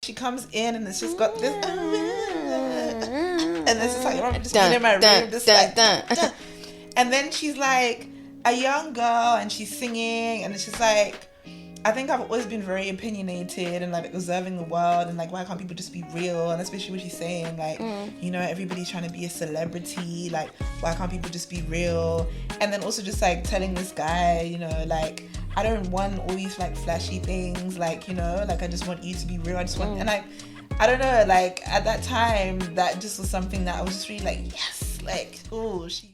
she comes in and it's just got this, and this is like, I'm just in my room, just like, and then she's like a young girl and she's singing, and it's just like, I think I've always been very opinionated and like observing the world and like, why can't people just be real? And especially what she's saying, like, you know, everybody's trying to be a celebrity, like, why can't people just be real? And then also just like telling this guy, you know, like, I don't want all these like flashy things, like, you know, like, I just want you to be real. I just want, and I don't know, like, at that time, that just was something that I was just really like, yes, like, oh, she.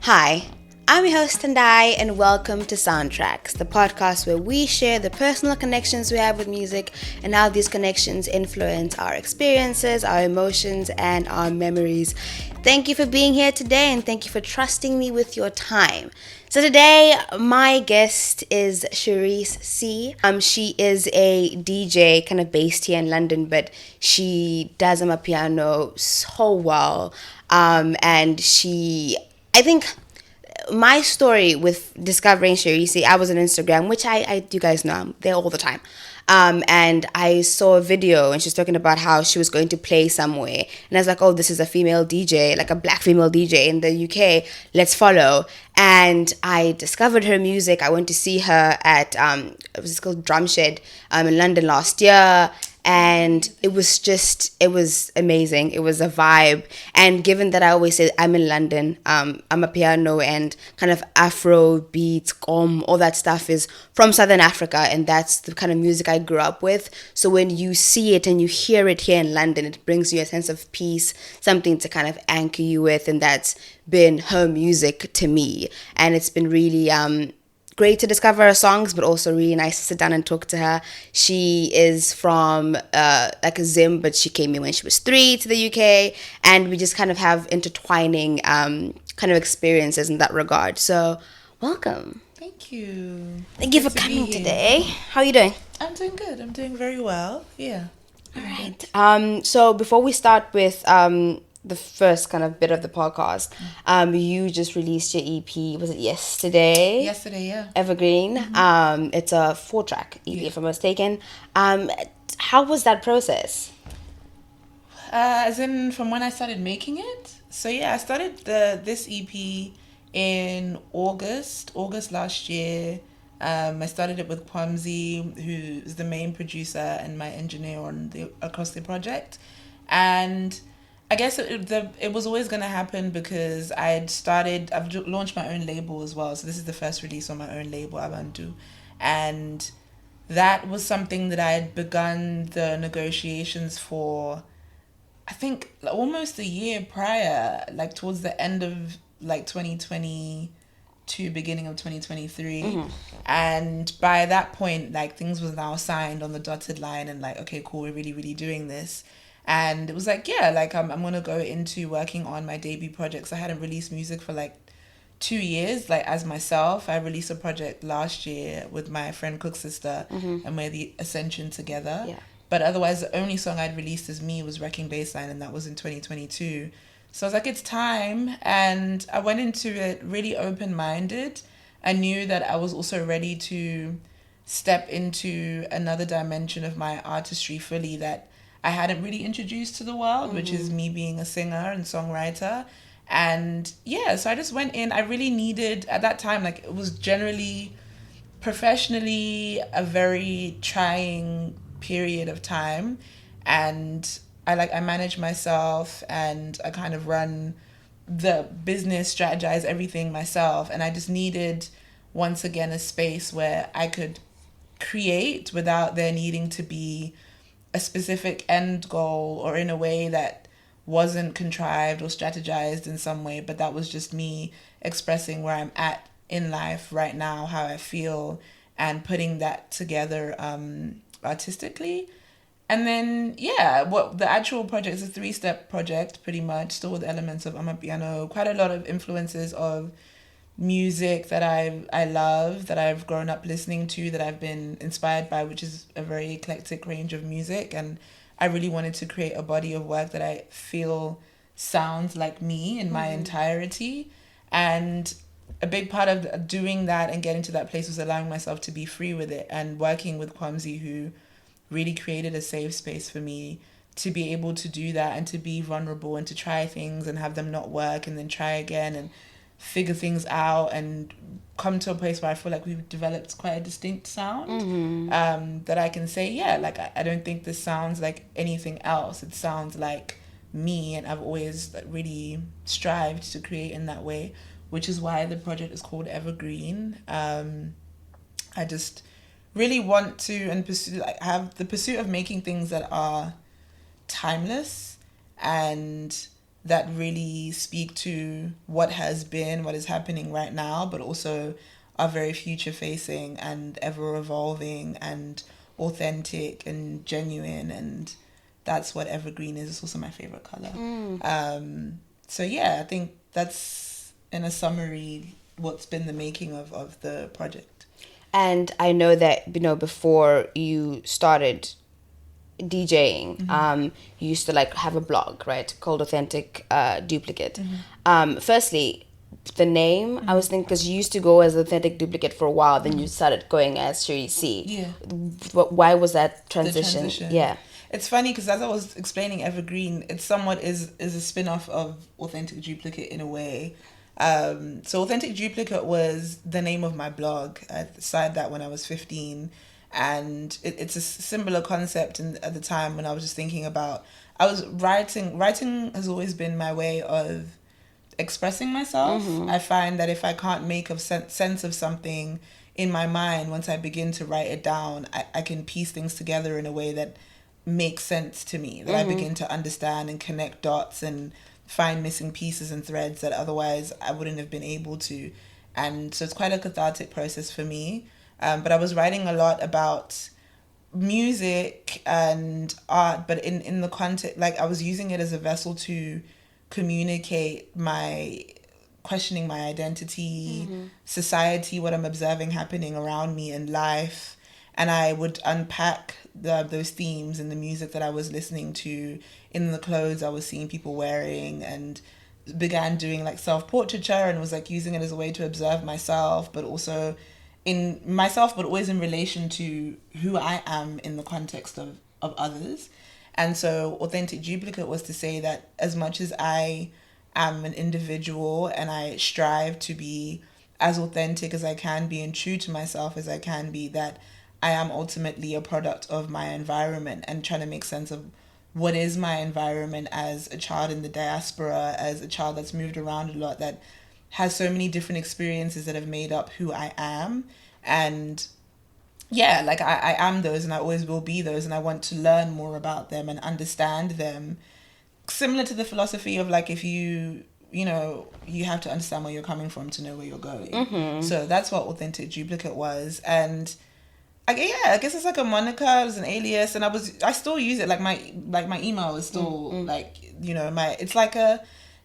Hi, I'm your host Tandai, and welcome to Sountracks, the podcast where we share the personal connections we have with music and how these connections influence our experiences, our emotions, and our memories. Thank you for being here today, and thank you for trusting me with your time. So today, my guest is Charisse C. She is a DJ, kind of based here in London, but she does amapiano so well, and I think my story with discovering Charisse, I was on Instagram, which I you guys know, I'm there all the time. And I saw a video and she's talking about how she was going to play somewhere. And I was like, oh, this is a female DJ, like a black female DJ in the UK. Let's follow. And I discovered her music. I went to see her at, it was called Drumshed in London last year. And it was amazing. It was a vibe. And given that I always say I'm in London, I'm a piano and kind of Afro beats, all that stuff is from Southern Africa, and that's the kind of music I grew up with. So when you see it and you hear it here in London, it brings you a sense of peace, something to kind of anchor you with, and that's been her music to me. And it's been really great to discover her songs, but also really nice to sit down and talk to her. She is from like a Zim, but she came in when she was 3 to the UK, and we just kind of have intertwining kind of experiences in that regard. So welcome. Thank you. Thank you for coming today. How are you doing? I'm doing good. I'm doing very well. Yeah. All right. So before we start with the first kind of bit of the podcast, you just released your EP. Was it yesterday? Yesterday, yeah. Evergreen. It's a 4-track EP, if I'm mistaken. How was that process? As in from when I started making it. So yeah, I started this EP in August last year. I started it with Kwamzi, who is the main producer and my engineer across the project, and I guess it was always going to happen because I've launched my own label as well. So this is the first release on my own label, Abantu. And that was something that I had begun the negotiations for, I think, almost a year prior, like towards the end of like 2022, beginning of 2023. Mm-hmm. And by that point, like things was now signed on the dotted line and like, okay, cool, we're really, really doing this. And it was like, yeah, like I'm going to go into working on my debut projects. I hadn't released music for like 2 years, like as myself. I released a project last year with my friend Cook Sister, and we're the Ascension together. Yeah. But otherwise, the only song I'd released as me was Wrecking Bassline, and that was in 2022. So I was like, it's time. And I went into it really open-minded. I knew that I was also ready to step into another dimension of my artistry fully that I hadn't really introduced to the world, which is me being a singer and songwriter. And yeah, so I just went in. I really needed, at that time, like it was generally, professionally, a very trying period of time. And I manage myself and I kind of run the business, strategize everything myself. And I just needed, once again, a space where I could create without there needing to be a specific end goal or in a way that wasn't contrived or strategized in some way, but that was just me expressing where I'm at in life right now, how I feel, and putting that together artistically. And then, yeah, what the actual project is a 3-step project, pretty much, still with elements of amapiano, quite a lot of influences of music that I love, that I've grown up listening to, that I've been inspired by, which is a very eclectic range of music. And I really wanted to create a body of work that I feel sounds like me in my entirety. And a big part of doing that and getting to that place was allowing myself to be free with it, and working with Kwamzi, who really created a safe space for me to be able to do that and to be vulnerable and to try things and have them not work and then try again and figure things out and come to a place where I feel like we've developed quite a distinct sound. That I can say, yeah, like I don't think this sounds like anything else. It sounds like me, and I've always really strived to create in that way, which is why the project is called Evergreen. I just really want to and pursue, like, have the pursuit of making things that are timeless and that really speak to what has been, what is happening right now, but also are very future facing and ever evolving and authentic and genuine. And that's what Evergreen is. It's also my favorite color. So yeah, I think that's, in a summary, what's been the making of the project. And I know that, before you started DJing, you used to like have a blog, right, called Authentic Duplicate. Firstly, the name, I was thinking, because you used to go as Authentic Duplicate for a while, then you started going as Charisse C. Yeah. Why was that transition? The transition. Yeah. It's funny because as I was explaining Evergreen, it somewhat is a spin-off of Authentic Duplicate in a way. So Authentic Duplicate was the name of my blog. I started that when I was 15. And it's a similar concept at the time when I was just thinking about, I was writing has always been my way of expressing myself. I find that if I can't make a sense of something in my mind, once I begin to write it down, I can piece things together in a way that makes sense to me, that I begin to understand and connect dots and find missing pieces and threads that otherwise I wouldn't have been able to. And so it's quite a cathartic process for me. But I was writing a lot about music and art, but in the context, like, I was using it as a vessel to communicate questioning my identity, society, what I'm observing happening around me in life. And I would unpack those themes in the music that I was listening to, in the clothes I was seeing people wearing, and began doing like self-portraiture, and was like using it as a way to observe myself, but also in myself, but always in relation to who I am in the context of others. And so Authentic Duplicate was to say that as much as I am an individual and I strive to be as authentic as I can be and true to myself as I can be, that I am ultimately a product of my environment, and trying to make sense of what is my environment as a child in the diaspora, as a child that's moved around a lot, that has so many different experiences that have made up who I am. And yeah, like I am those, and I always will be those, and I want to learn more about them and understand them. Similar to the philosophy of like, if you have to understand where you're coming from to know where you're going. So that's what Authentic Duplicate was. And I guess it's like a moniker, it was an alias, and I still use it. Like my email is still it's like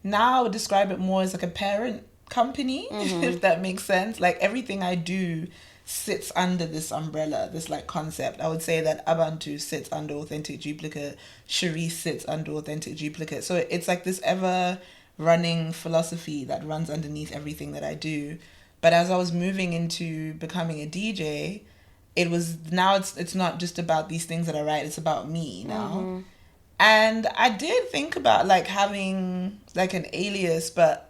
now I would describe it more as like a parent company, if that makes sense. Like everything I do sits under this umbrella, this like concept. I would say that Abantu sits under Authentic Duplicate, Charisse sits under Authentic Duplicate. So it's like this ever running philosophy that runs underneath everything that I do. But as I was moving into becoming a DJ, it was, now it's not just about these things that I write, it's about me now. And I did think about like having like an alias, but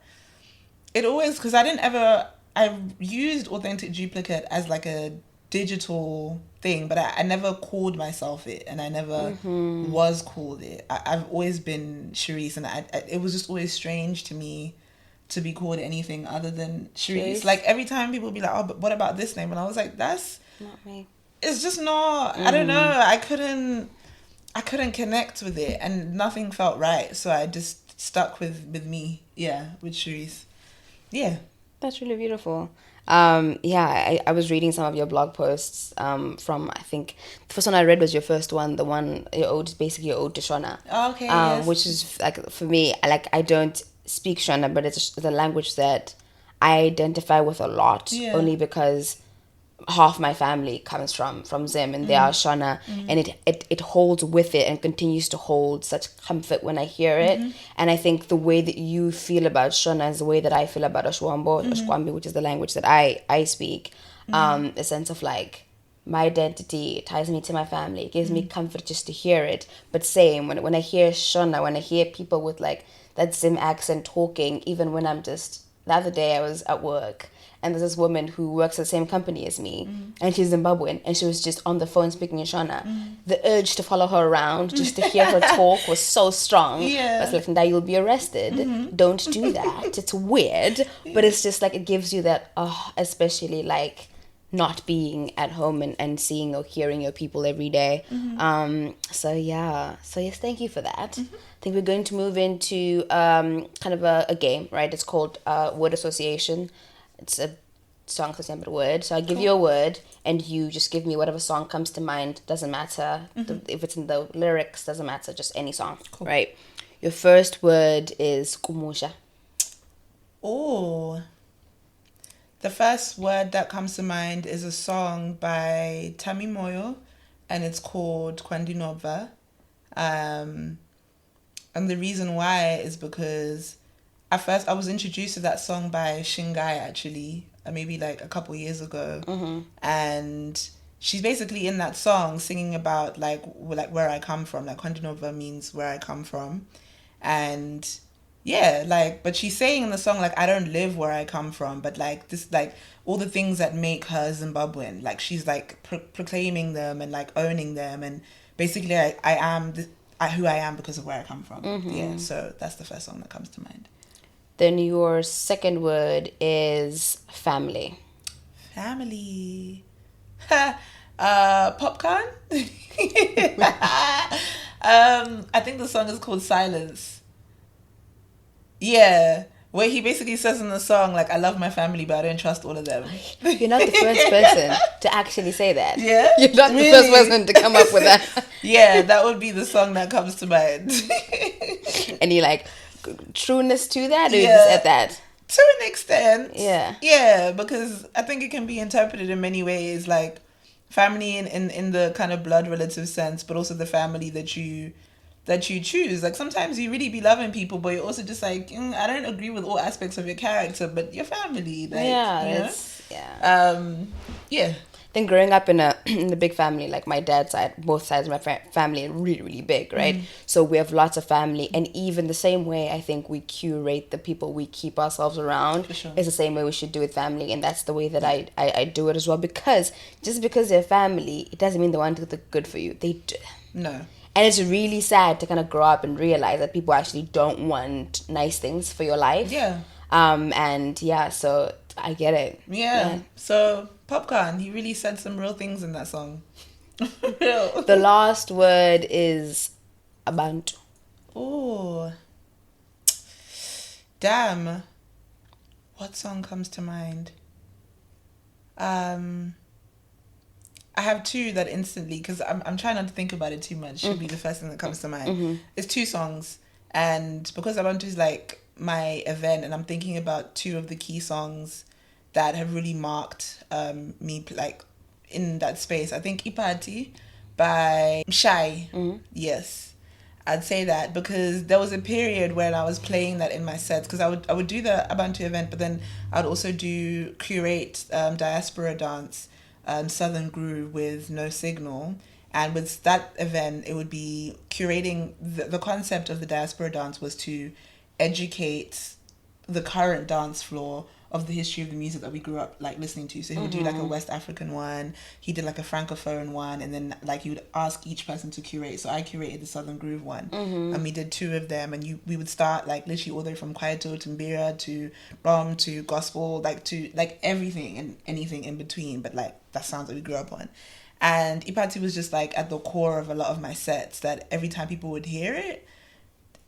it always, because I used Authentic Duplicate as like a digital thing, but I never called myself it, and I never was called it. I've always been Charisse, and it was just always strange to me to be called anything other than Charisse. Like every time people would be like, oh, but what about this name? And I was like, that's not me. It's just not, I don't know, I couldn't connect with it, and nothing felt right, so I just stuck with me, with Charisse. That's really beautiful. I was reading some of your blog posts from, I think the first one I read was your first one, the one your ode to Shona. Okay. Yes. Which is like, for me, like, I don't speak Shona, but it's the language that I identify with a lot, only because half my family comes from Zim, and they are Shona, and it holds with it and continues to hold such comfort when I hear it. And I think the way that you feel about Shona is the way that I feel about Oshkwambi, which is the language that I speak. A sense of like, my identity ties me to my family. It gives me comfort just to hear it. But same, when I hear Shona, when I hear people with like that Zim accent talking, even when I'm just, the other day I was at work and there's this woman who works at the same company as me, and she's Zimbabwean, and she was just on the phone speaking in Shona. The urge to follow her around just to hear her talk was so strong. Yeah. I was like, "Now you'll be arrested. Don't do that. It's weird." But it's just like, it gives you that, especially like not being at home and seeing or hearing your people every day. So yes, thank you for that. I think we're going to move into kind of a game, right? It's called word association. It's a song association with a word. So I give you a word and you just give me whatever song comes to mind. Doesn't matter if it's in the lyrics, doesn't matter, just any song. Right? Your first word is kumusha. Oh, the first word that comes to mind is a song by Tami Moyo, and it's called Kwandinova. And the reason why is because at first I was introduced to that song by Shingai, actually, maybe like a couple years ago. And she's basically in that song singing about like where I come from. Like Kwandinova means where I come from. And yeah, like, but she's saying in the song, like, I don't live where I come from, but like this, like all the things that make her Zimbabwean, like she's like proclaiming them and like owning them, and basically I am who I am because of where I come from. Yeah, so that's the first song that comes to mind. Then your second word is family. Family. Popcorn. I think the song is called Silence. Yeah, where he basically says in the song, like, I love my family, but I don't trust all of them. You're not the first person to actually say that. Yeah? You're not the first person to come up with that. Yeah, that would be the song that comes to mind. And you like, trueness to that, or you just at that? To an extent. Yeah. Yeah, because I think it can be interpreted in many ways, like family in the kind of blood relative sense, but also the family that you choose. Like sometimes you really be loving people, but you're also just like, I don't agree with all aspects of your character, but your family, like, yeah. I think growing up in a big family, like my dad's side, both sides of my family are really, really big, right? So we have lots of family, and even the same way I think we curate the people we keep ourselves around. Sure. Is the same way we should do with family, and that's the way that I do it as well. Because just because they're family, it doesn't mean they want the good for you. They do. No. And it's really sad to kind of grow up and realize that people actually don't want nice things for your life. Yeah. And yeah, so I get it. Yeah. So Popcorn, he really said some real things in that song. Real. The last word is Abantu. Oh. Damn. What song comes to mind? I have two that instantly, because I'm trying not to think about it too much. Should be the first thing that comes to mind. It's two songs, and because Abantu is like my event, and I'm thinking about two of the key songs that have really marked me like in that space. I think Ipati by Shy. Yes, I'd say that, because there was a period when I was playing that in my sets, because I would do the Abantu event, but then I'd also curate diaspora dance. Southern Groove with No Signal, and with that event it would be curating the concept of the diaspora dance was to educate the current dance floor of the history of the music that we grew up like listening to. So he would do like a West African one, he did like a Francophone one, and then like he would ask each person to curate. So I curated the Southern Groove one, and we did two of them, and we would start like literally all the way from Kwaito to Mbira to Rom to gospel, like to like everything and anything in between, but like that sounds that we grew up on. And Ipati was just like at the core of a lot of my sets, that every time people would hear it,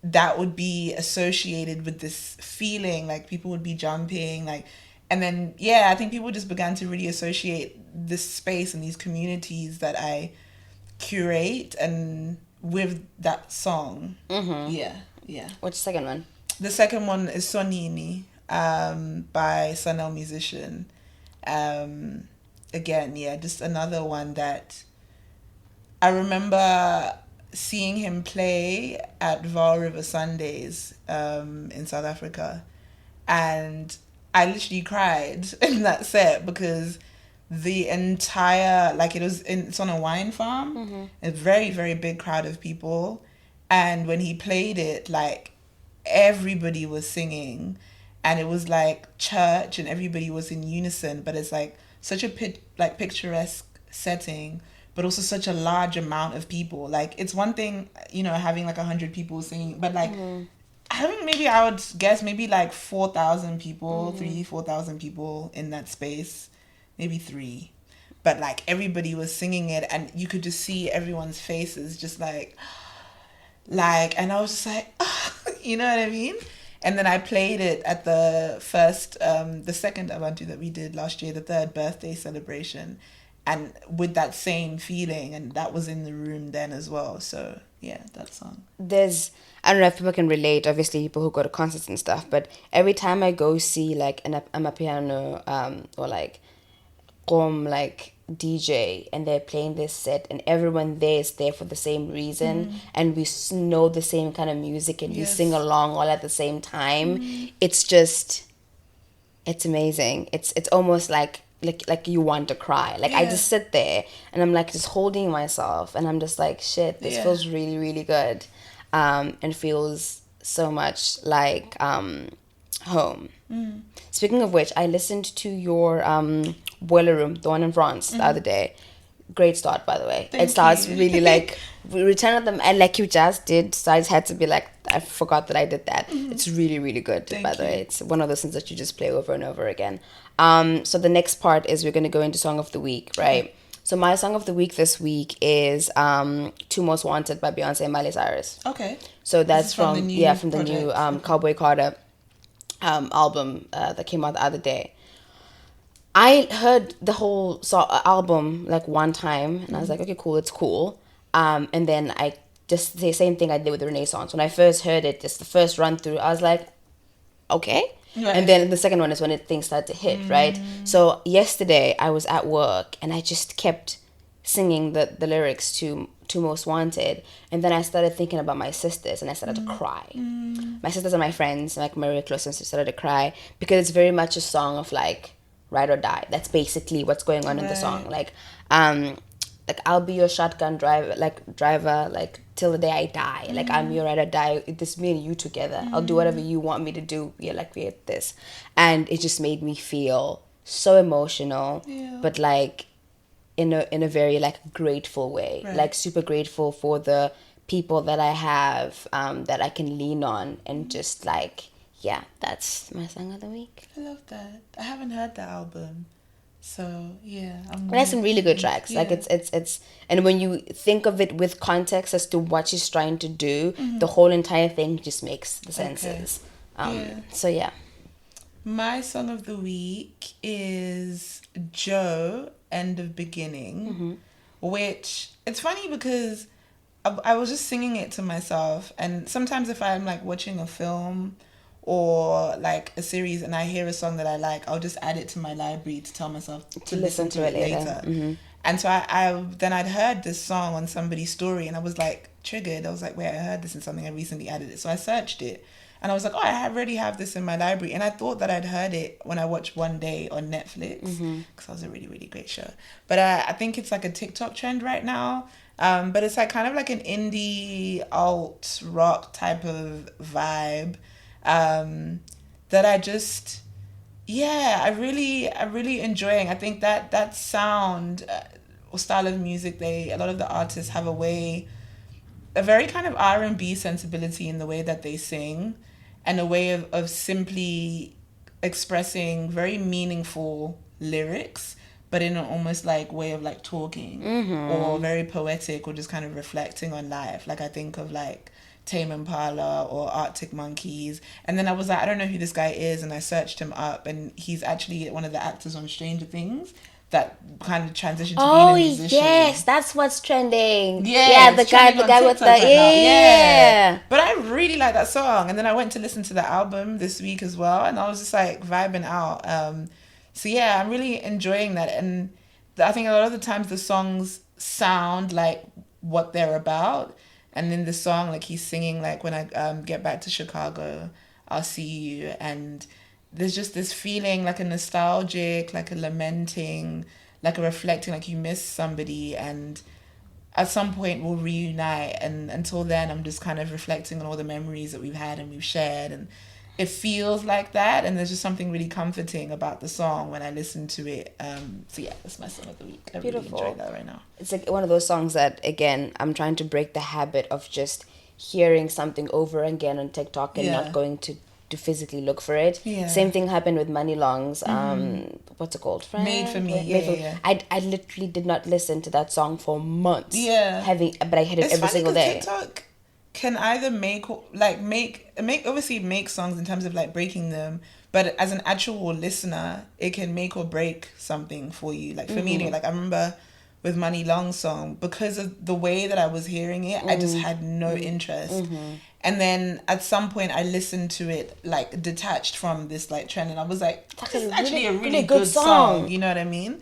that would be associated with this feeling, like people would be jumping, like, and then I think people just began to really associate this space and these communities that I curate and with that song. Yeah. What's the second one? The second one is Sonini by Sunel Musician. again, yeah, just another one that I remember seeing him play at Vaal River Sundays in South Africa. And I literally cried in that set because the entire, like it's on a wine farm, a very, very big crowd of people. And when he played it, like everybody was singing and it was like church and everybody was in unison, but it's like such a picturesque setting, but also such a large amount of people. Like it's one thing, having like 100 people singing, but like I think maybe I would guess maybe like 4,000 people, 4,000 people in that space, maybe 3. But like everybody was singing it and you could just see everyone's faces just like, and I was just like, oh, you know what I mean? And then I played it at the second Abantu that we did last year, the 3rd birthday celebration. And with that same feeling, and that was in the room then as well. So yeah, that song. I don't know if people can relate, obviously people who go to concerts and stuff, but every time I go see like an Amapiano or like DJ and they're playing this set and everyone there is there for the same reason and we know the same kind of music and we sing along all at the same time, it's amazing. It's almost like you want to cry. I just sit there and I'm like just holding myself and I'm just like, shit, this feels really, really good. And feels so much like home. Speaking of which, I listened to your Boiler Room, the one in France, the other day. Great start, by the way. It starts really like we Return of them, and like you just did, so I just had to be like, I forgot that I did that. It's really, really good, by the way. It's one of those things that you just play over and over again. So the next part is we're going to go into Song of the Week, right? Okay. So my Song of the Week this week is Two Most Wanted by Beyonce and Miley Cyrus. Okay. So that's from the new Cowboy Carter album that came out the other day. I heard the whole album like one time and I was like, okay, cool, it's cool. And then I just the same thing I did with the Renaissance. When I first heard it, just the first run through, I was like, okay. Right. And then the second one is when things started to hit, right? So yesterday I was at work and I just kept singing the lyrics to Most Wanted, and then I started thinking about my sisters and I started to cry. My sisters and my friends, like my really close sisters, started to cry because it's very much a song of like ride or die. That's basically what's going on in the song. Like I'll be your shotgun driver, like till the day I die. Like I'm your ride or die. This me and you together. I'll do whatever you want me to do. Yeah, like we're this, and it just made me feel so emotional, but like in a very like grateful way. Right. Like super grateful for the people that I have that I can lean on and just like. Yeah, that's my Song of the Week. I love that. I haven't heard the album. So, yeah. It has some really good tracks. Yeah. Like, it's... And when you think of it with context as to what she's trying to do, the whole entire thing just makes the senses. So, yeah. My Song of the Week is Joe, End of Beginning, which... It's funny because I was just singing it to myself. And sometimes if I'm, like, watching a film... or like a series and I hear a song that I like, I'll just add it to my library to tell myself to listen to it later. And so I'd heard this song on somebody's story and I was like triggered. I was like, wait, I heard this in something, I recently added it. So I searched it and I was like, oh, I already have this in my library. And I thought that I'd heard it when I watched One Day on Netflix because it was a really, really great show. But I think it's like a TikTok trend right now. But it's like kind of like an indie alt rock type of vibe. That I just, I'm really enjoying. I think that sound or style of music, a lot of the artists have a very kind of R&B sensibility in the way that they sing, and a way of simply expressing very meaningful lyrics, but in an almost like way of like talking or very poetic or just kind of reflecting on life. Like I think of like Tame Impala or Arctic Monkeys, and then I was like, I don't know who this guy is, and I searched him up, and he's actually one of the actors on Stranger Things that kind of transitioned to being a musician. Oh yes, that's what's trending. The guy with the yeah. But I really like that song, and then I went to listen to the album this week as well, and I was just like vibing out. So yeah, I'm really enjoying that, and I think a lot of the times the songs sound like what they're about. And then the song, like he's singing, like, when I get back to Chicago, I'll see you. And there's just this feeling, like a nostalgic, like a lamenting, like a reflecting, like you miss somebody, and at some point we'll reunite. And until then, I'm just kind of reflecting on all the memories that we've had and we've shared. And it feels like that. And there's just something really comforting about the song when I listen to it. So yeah, that's my song of the week. I Beautiful. really enjoy that right now. It's like one of those songs that, again, I'm trying to break the habit of just hearing something over again on TikTok and not going to physically look for it. Yeah. Same thing happened with Money Long's what's it called? Made for Me. Yeah. I literally did not listen to that song for months. Yeah. But I heard it every single day. TikTok can either make songs in terms of like breaking them, but as an actual listener, it can make or break something for you. Like for me, like I remember with Money Long's song, because of the way that I was hearing it, I just had no interest. And then at some point I listened to it like detached from this like trend, and I was like, this is actually a really good song. You know what I mean?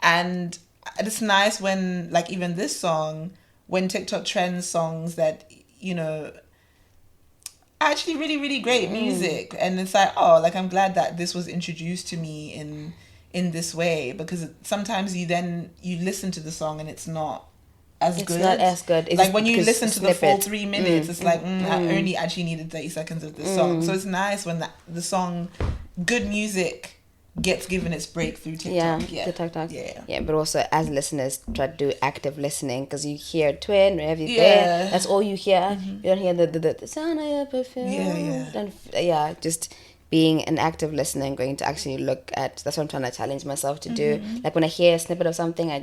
And it's nice when, like, even this song, when TikTok trends songs that, you know, actually really, really great music. And it's like, oh, like, I'm glad that this was introduced to me in this way, because sometimes you listen to the song and it's not as good. It's not as good. It's like when you listen to the full 3 minutes, it's like, I only actually needed 30 seconds of this song. So it's nice when the song, good music, gets given its breakthrough TikTok. Yeah, TikTok. Yeah, but also as listeners, try to do active listening, because you hear twin wherever you there. That's all you hear. You don't hear the sound of your perfume. Just being an active listener and going to actually look at. That's what I'm trying to challenge myself to do. Like when I hear a snippet of something, I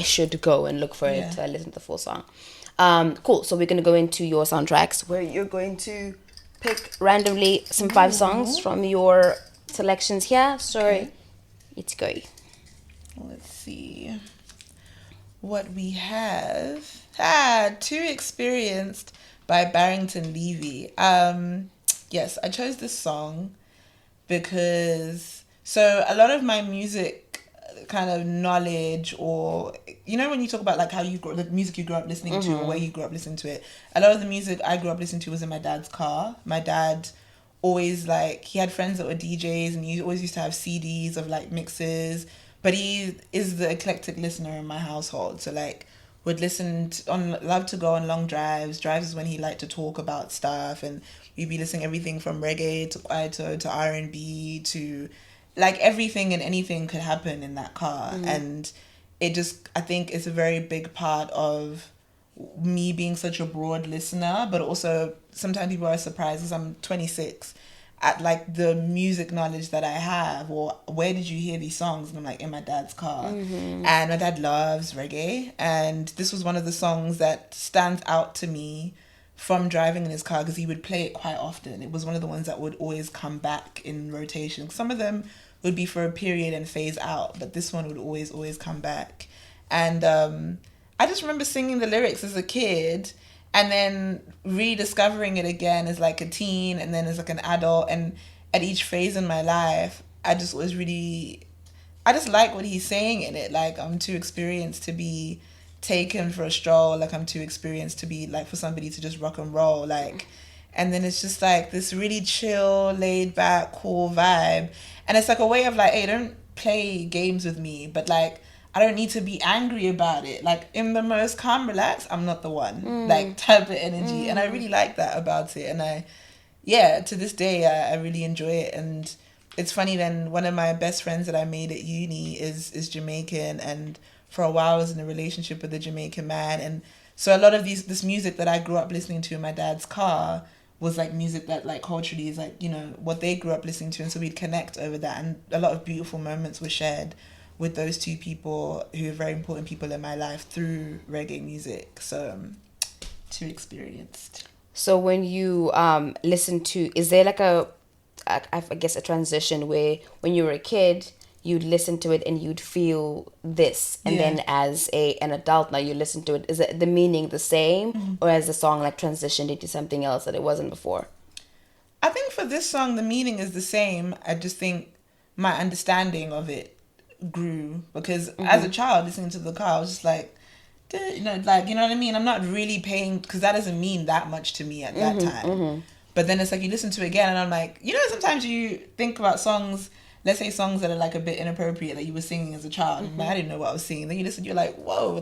should go and look for it to listen to the full song. Cool. So we're gonna go into your soundtracks, where you're going to pick randomly some 5 songs from your selections here. So it's go. Let's see what we have. Too Experienced by Barrington Levy. Yes, I chose this song because a lot of my music kind of knowledge, or, you know, when you talk about like how the music you grew up listening to, or where you grew up listening to it, a lot of the music I grew up listening to was in my dad's car. My dad always, like, he had friends that were DJs, and he always used to have CDs of like mixes, but he is the eclectic listener in my household. So like, would love to go on long drives is when he liked to talk about stuff, and we'd be listening everything from reggae to kwaito to R&B to, like, everything and anything could happen in that car. And it just, I think it's a very big part of me being such a broad listener, but also sometimes people are surprised because I'm 26 at like the music knowledge that I have, or where did you hear these songs? And I'm like, in my dad's car. And my dad loves reggae, and this was one of the songs that stands out to me from driving in his car, because he would play it quite often. It was one of the ones that would always come back in rotation. Some of them would be for a period and phase out, but this one would always come back. And I just remember singing the lyrics as a kid, and then rediscovering it again as like a teen, and then as like an adult. And at each phase in my life, I just like what he's saying in it. Like, I'm too experienced to be taken for a stroll. Like, I'm too experienced to be like, for somebody to just rock and roll. Like, and then it's just like this really chill, laid back, cool vibe. And it's like a way of like, hey, don't play games with me, but like, I don't need to be angry about it. Like, in the most calm, relaxed, I'm not the one. Like, type of energy. And I really like that about it. And to this day, I really enjoy it. And it's funny, then one of my best friends that I made at uni is Jamaican. And for a while I was in a relationship with a Jamaican man. And so a lot of this music that I grew up listening to in my dad's car was like music that, like, culturally is like, you know, what they grew up listening to. And so we'd connect over that. And a lot of beautiful moments were shared with those two people who are very important people in my life through reggae music. So, Too Experienced. So when you listen to, is there like I guess a transition where when you were a kid, you'd listen to it and you'd feel this, and then as an adult now you listen to it, is it the meaning the same, or has the song like transitioned into something else that it wasn't before? I think for this song, the meaning is the same. I just think my understanding of it grew, because as a child listening to the car, I was just like, you know, like, you know what I mean? I'm not really paying, because that doesn't mean that much to me at that time. But then it's like you listen to it again and I'm like, you know, sometimes you think about songs, let's say songs that are like a bit inappropriate that you were singing as a child, and I didn't know what I was singing. Then you listen, you're like, whoa,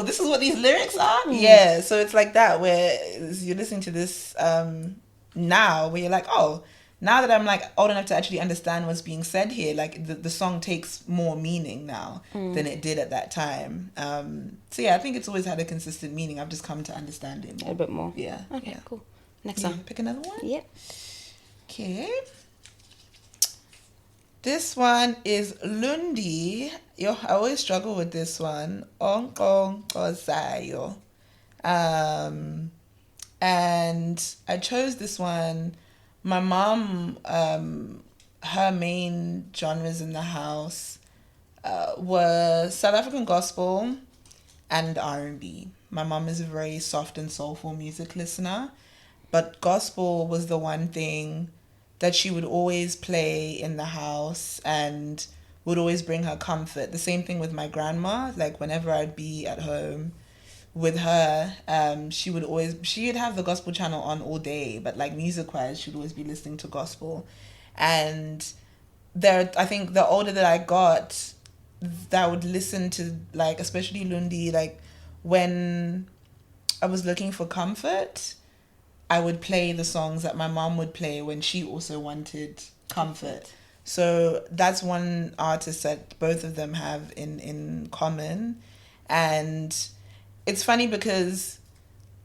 this is what these lyrics are? Yeah, so it's like that, where you're listening to this now, where you're like, oh, now that I'm like old enough to actually understand what's being said here, like the song takes more meaning now than it did at that time. So yeah, I think it's always had a consistent meaning. I've just come to understand it more. A bit more. Yeah. Okay, yeah. cool. Next song. Pick another one? Yeah. Okay. This one is Lundi. I always struggle with this one. Onko Osayo. And I chose this one. My mom, her main genres in the house were South African gospel and R&B. My mom is a very soft and soulful music listener, but gospel was the one thing that she would always play in the house and would always bring her comfort. The same thing with my grandma. Like whenever I'd be at home with her, she'd have the gospel channel on all day, but like music wise, she'd always be listening to gospel. And I think the older that I got, that I would listen to, like, especially Lundi, like when I was looking for comfort, I would play the songs that my mom would play when she also wanted comfort. So that's one artist that both of them have in common. And it's funny because,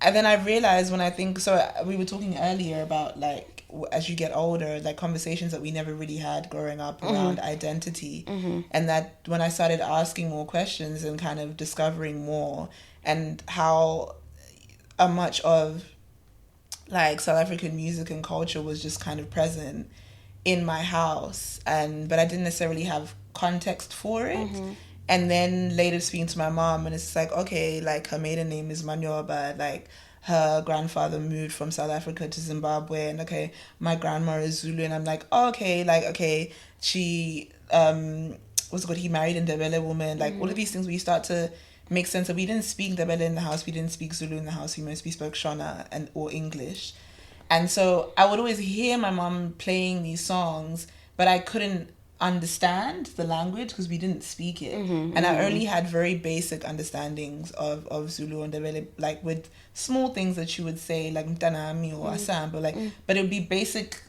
and then I realized when I think, so we were talking earlier about like, as you get older, like conversations that we never really had growing up around identity. And that when I started asking more questions and kind of discovering more, and how much of like South African music and culture was just kind of present in my house, but I didn't necessarily have context for it. And then later speaking to my mom, and it's like, okay, like her maiden name is Manyoba, like her grandfather moved from South Africa to Zimbabwe, and okay, my grandma is Zulu, and I'm like, oh, okay, she what's it called, he married a Ndebele woman, like all of these things where you start to make sense of, we didn't speak Ndebele in the house, we didn't speak Zulu in the house, we mostly spoke Shona or English. And so I would always hear my mom playing these songs, but I couldn't understand the language because we didn't speak it. And I only had very basic understandings of Zulu and Ndebele, like with small things that she would say, like Mtanami or Asam, but it would be basic,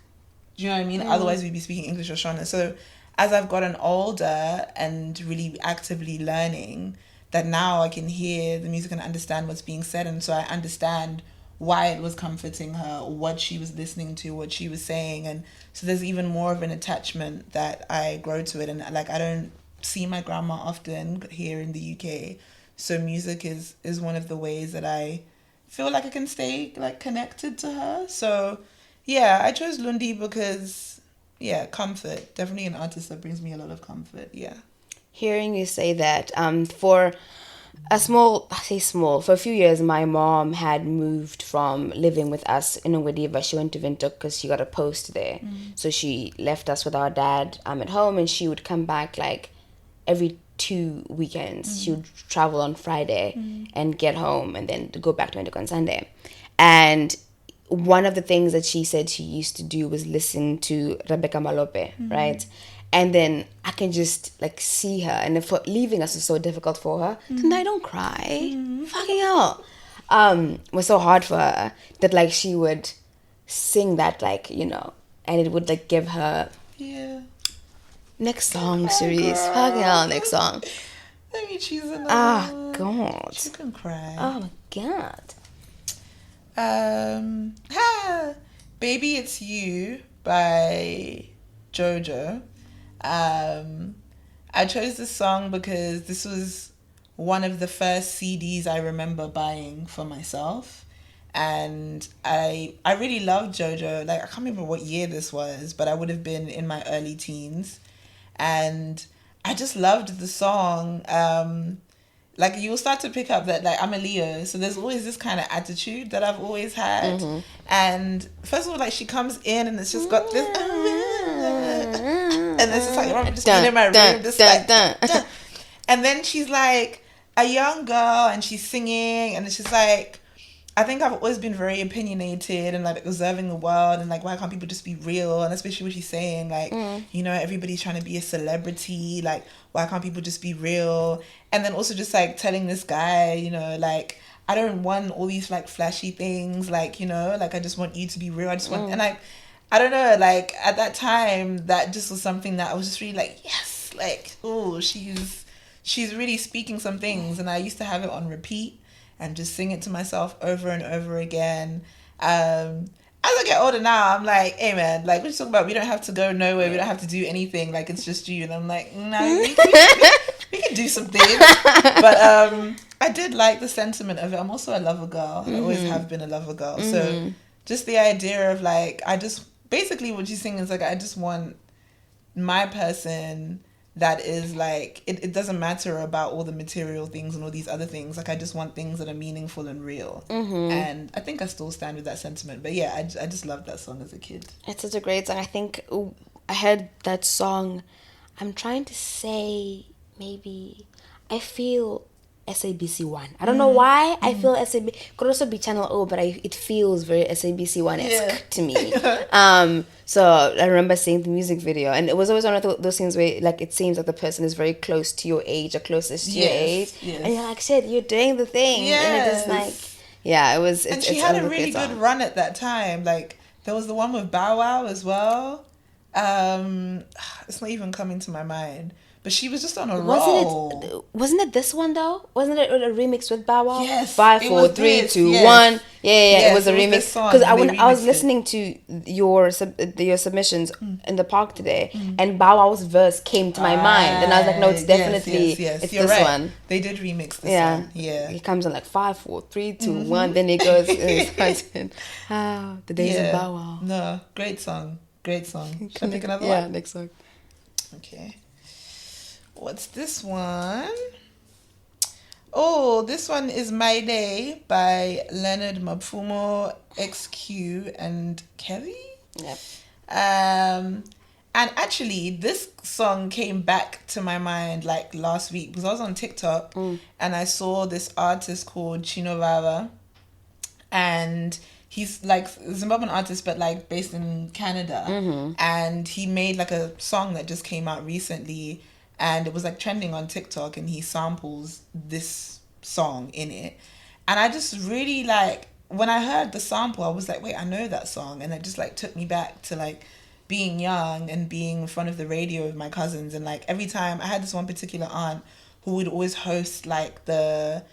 do you know what I mean? Otherwise we'd be speaking English or Shona. So as I've gotten older and really actively learning, that now I can hear the music and understand what's being said, and so I understand why it was comforting her, or what she was listening to, what she was saying. And so there's even more of an attachment that I grow to it. And like, I don't see my grandma often here in the UK, so music is one of the ways that I feel like I can stay like connected to her. So yeah, I chose Lundi because comfort, definitely an artist that brings me a lot of comfort. Hearing you say that, for a few years, my mom had moved from living with us in Ongwediva. She went to Windhoek because she got a post there. So she left us with our dad at home, and she would come back like every 2 weekends. She would travel on Friday and get home, and then go back to Windhoek on Sunday. And one of the things that she said she used to do was listen to Rebecca Malope, right? And then I can just like see her, and if leaving us was so difficult for her, then I don't cry. Fucking hell. It was so hard for her that like she would sing that, like, you know, and it would like give her. Next song, Charisse. Fucking hell, next song. Let me choose another one. God. She can cry. Oh my God. Baby It's You by Jojo. I chose this song because this was one of the first CDs I remember buying for myself, and I really loved Jojo. Like, I can't remember what year this was, but I would have been in my early teens, and I just loved the song. Like, you'll start to pick up that, like, I'm a Leo, so there's always this kind of attitude that I've always had. And first of all, like, she comes in and it's just got this And this is like, I'm just being in my room, just like, dun. And then she's like a young girl and she's singing, and it's just like, I think I've always been very opinionated and like observing the world, and like, why can't people just be real? And especially what she's saying, like, you know, everybody's trying to be a celebrity, like, why can't people just be real? And then also just like telling this guy, you know, like, I don't want all these like flashy things, like, you know, like, I just want you to be real. I just want, and like, I don't know, like at that time, that just was something that I was just really like, yes, like, oh, she's really speaking some things. And I used to have it on repeat and just sing it to myself over and over again. As I get older now, I'm like, hey man, like, what you talking about? We don't have to go nowhere. We don't have to do anything. Like, it's just you. And I'm like, no, we can do some things. But I did like the sentiment of it. I'm also a lover girl. I always have been a lover girl. So just the idea of like, basically what she's saying is like, I just want my person that is like, it doesn't matter about all the material things and all these other things. Like, I just want things that are meaningful and real. And I think I still stand with that sentiment. But yeah, I just loved that song as a kid. It's such a great song. I think I heard that song. I'm trying to say maybe I feel SABC One. I don't know why I feel SABC. Could also be Channel O, but it feels very SABC One-esque to me. So I remember seeing the music video, and it was always one of those things where like it seems like the person is very close to your age or closest to your age, and you're like, shit, you're doing the thing, and it's just like, yeah, it was. And she had a really good run at that time. Like, there was the one with Bow Wow as well. It's not even coming to my mind. But she was just on a roll. Wasn't it this one though? Wasn't it a remix with Bow Wow? Yes. 5, 4, 3, 2, 1. Yeah. It was a remix. Because I was listening to your submissions in the park today, and Bow Wow's verse came to my mind, and I was like, no, it's definitely it's You're this right. one. They did remix this one. Yeah. He comes in like 5, 4, 3, 2, 1. Then he goes. The days of Bow Wow. No, great song. Great song. Should I pick another one? Yeah, next song. Okay. What's this one? Oh, this one is My Day by Leonard Mapfumo, XQ, and Kelly. Yep. And actually, this song came back to my mind like last week because I was on TikTok and I saw this artist called Chino Vava, and he's like a Zimbabwean artist, but like based in Canada. And he made like a song that just came out recently, and it was like trending on TikTok, and he samples this song in it. And I just really like, when I heard the sample, I was like, wait, I know that song. And it just like took me back to like being young and being in front of the radio with my cousins. And like every time, I had this one particular aunt who would always host like the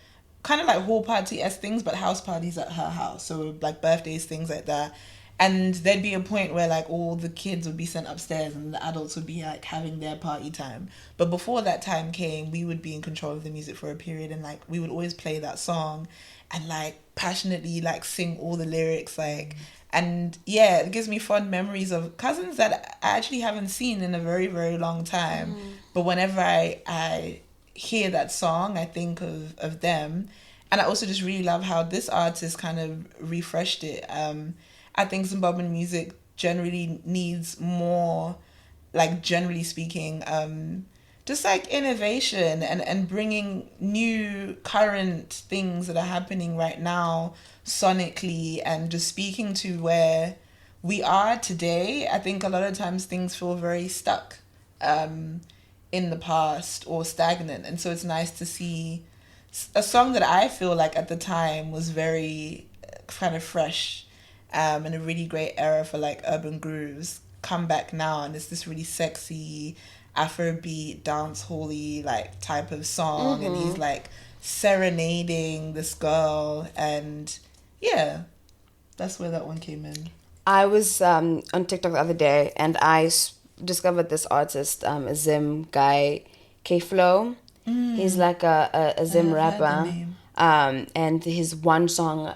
kind of like hall party-esque things, but house parties at her house. So like birthdays, things like that. And there'd be a point where like all the kids would be sent upstairs and the adults would be like having their party time. But before that time came, we would be in control of the music for a period, and like we would always play that song and like passionately like sing all the lyrics, like, and yeah, it gives me fond memories of cousins that I actually haven't seen in a very, very long time. But whenever I hear that song, I think of them. And I also just really love how this artist kind of refreshed it. I think Zimbabwean music generally needs more, like generally speaking, just like innovation and bringing new current things that are happening right now sonically, and just speaking to where we are today. I think a lot of times things feel very stuck in the past or stagnant. And so it's nice to see a song that I feel like at the time was very kind of fresh, and a really great era for like urban grooves come back now, and it's this really sexy Afrobeat dance hall-y like type of song, and he's like serenading this girl, and yeah, that's where that one came in. I was on TikTok the other day, and I discovered this artist, Zim guy, K-Flow. He's like a Zim rapper. And his one song,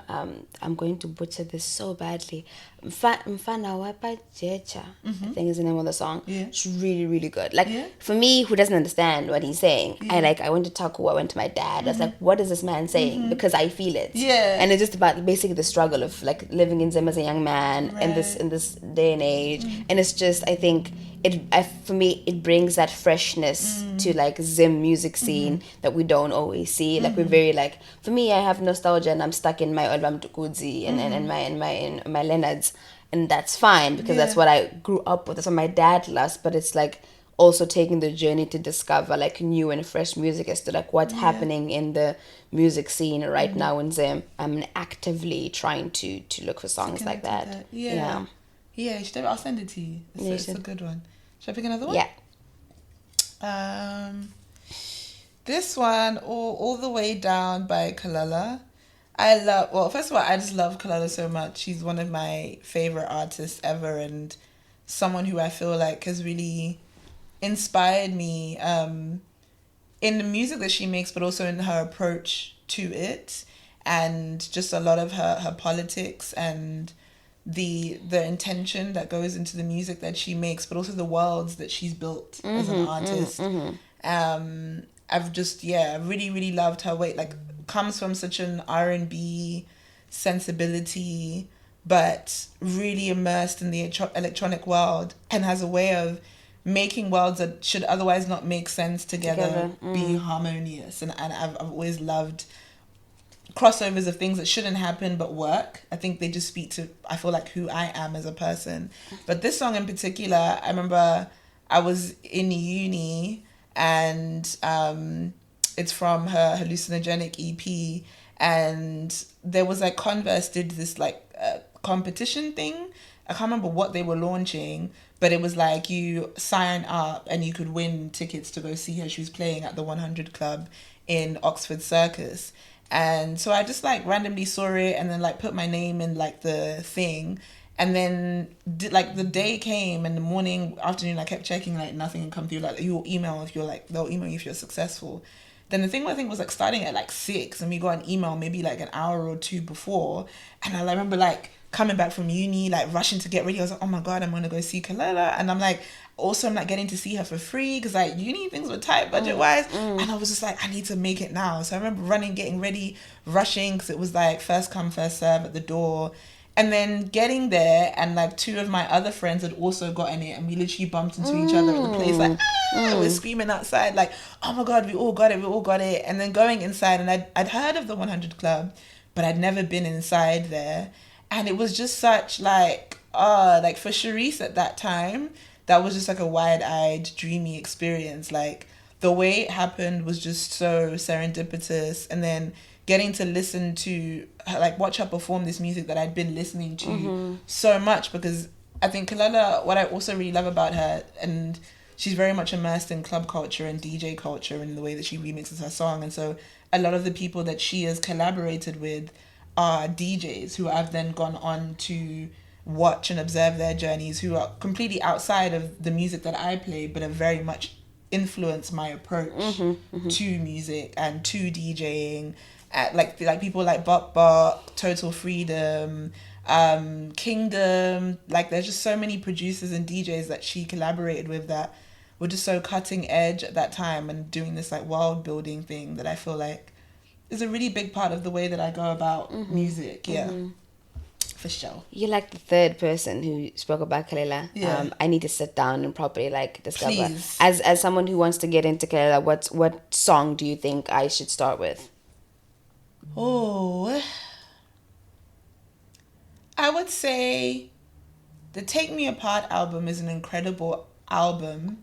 I'm going to butcher this so badly, Mfana Wapa Jecha, I think is the name of the song. Yeah. It's really, really good. Like, Yeah. for me, who doesn't understand what he's saying, Yeah. I went to Taku, I went to my dad. I was like, what is this man saying? Because I feel it. Yeah. And it's just about basically the struggle of like living in Zim as a young man in this day and age. And it's just, I think for me, it brings that freshness to like Zim music scene that we don't always see. Like, we're very like, for me, I have nostalgia and I'm stuck in my Abantu Kudzi and my Leonards, and that's fine because that's what I grew up with. That's what my dad loves. But it's like also taking the journey to discover like new and fresh music as to like what's happening in the music scene right now in Zim. I'm actively trying to look for songs like that. Yeah, I'll send it to you. It's a good one. Should I pick another one? Yeah. This one, all the way down by Kelela. First of all, I just love Kelela so much. She's one of my favorite artists ever, and someone who I feel like has really inspired me in the music that she makes, but also in her approach to it, and just a lot of her politics and the intention that goes into the music that she makes, but also the worlds that she's built as an artist. I've just really, really loved her way. Like, comes from such an R&B sensibility, but really immersed in the electronic world, and has a way of making worlds that should otherwise not make sense together. Be harmonious. And I've always loved crossovers of things that shouldn't happen but work. I think they just speak to, I feel like, who I am as a person. But this song in particular, I remember I was in uni, and it's from her hallucinogenic EP, and there was like Converse did this like competition thing. I can't remember what they were launching, but it was like you sign up and you could win tickets to go see her. She was playing at the 100 Club in Oxford Circus. And so I just like randomly saw it and then like put my name in like the thing. And then like the day came, and the morning, afternoon, I kept checking, like nothing had come through. Like they'll email you if you're successful. Then the thing I think was like starting at like 6, and we got an email maybe like an hour or two before. And I remember like coming back from uni, like rushing to get ready. I was like, oh my God, I'm going to go see Kelela. And I'm like getting to see her for free, because like uni things were tight budget wise. And I was just like, I need to make it now. So I remember running, getting ready, rushing, because it was like first come, first serve at the door. And then getting there, and like 2 of my other friends had also gotten it, and we literally bumped into each other at the place, like we're screaming outside, like, oh my God, we all got it. And then going inside, and I'd heard of the 100 Club, but I'd never been inside there. And it was just such like for Charisse at that time, that was just like a wide-eyed, dreamy experience. Like the way it happened was just so serendipitous. And then getting to listen to her, like watch her perform this music that I'd been listening to so much, because I think Kelela, what I also really love about her, and she's very much immersed in club culture and DJ culture in the way that she remixes her song. And so a lot of the people that she has collaborated with are DJs who I've then gone on to watch and observe their journeys, who are completely outside of the music that I play, but have very much influenced my approach to music and to DJing. Like people like Bok, Total Freedom, Kingdom. Like there's just so many producers and DJs that she collaborated with that were just so cutting edge at that time, and doing this like world building thing that I feel like is a really big part of the way that I go about music. For sure. You're like the third person who spoke about Kelela. I need to sit down and properly like discover. Please. As someone who wants to get into Kelela, what song do you think I should start with? Oh, I would say the Take Me Apart album is an incredible album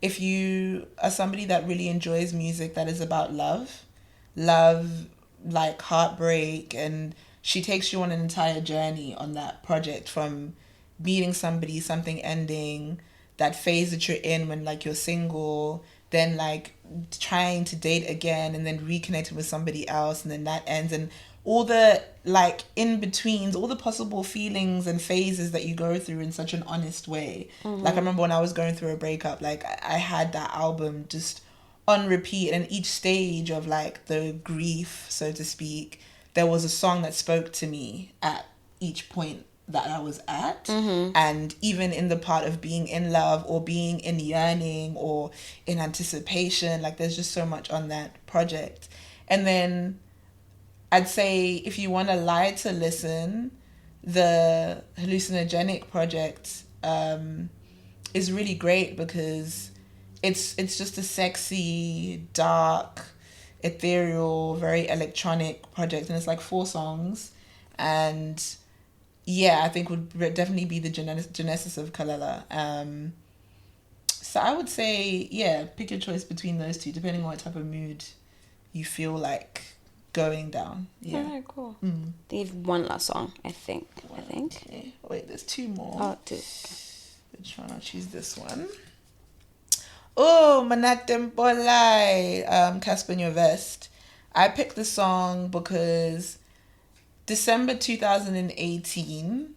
if you are somebody that really enjoys music that is about love, like heartbreak, and she takes you on an entire journey on that project, from meeting somebody, something ending, that phase that you're in when like you're single, then like trying to date again, and then reconnecting with somebody else, and then that ends, and all the like in betweens, all the possible feelings and phases that you go through in such an honest way. Like I remember when I was going through a breakup, like I had that album just on repeat, and each stage of like the grief, so to speak, there was a song that spoke to me at each point that I was at. And even in the part of being in love or being in yearning or in anticipation, like there's just so much on that project. And then I'd say if you want a lighter listen, the hallucinogenic project is really great because it's just a sexy, dark, ethereal, very electronic project, and it's like 4 songs. And yeah, I think would definitely be the genesis of Kelela. So I would say, yeah, pick your choice between those two, depending on what type of mood you feel like going down. Yeah. Alright, cool. They have one last song, I think. Okay. Wait, there's 2 more. Oh, 2. Which one? I'll choose this one. Oh, Manatempolai, Casper in Your Vest. I picked the song because December 2018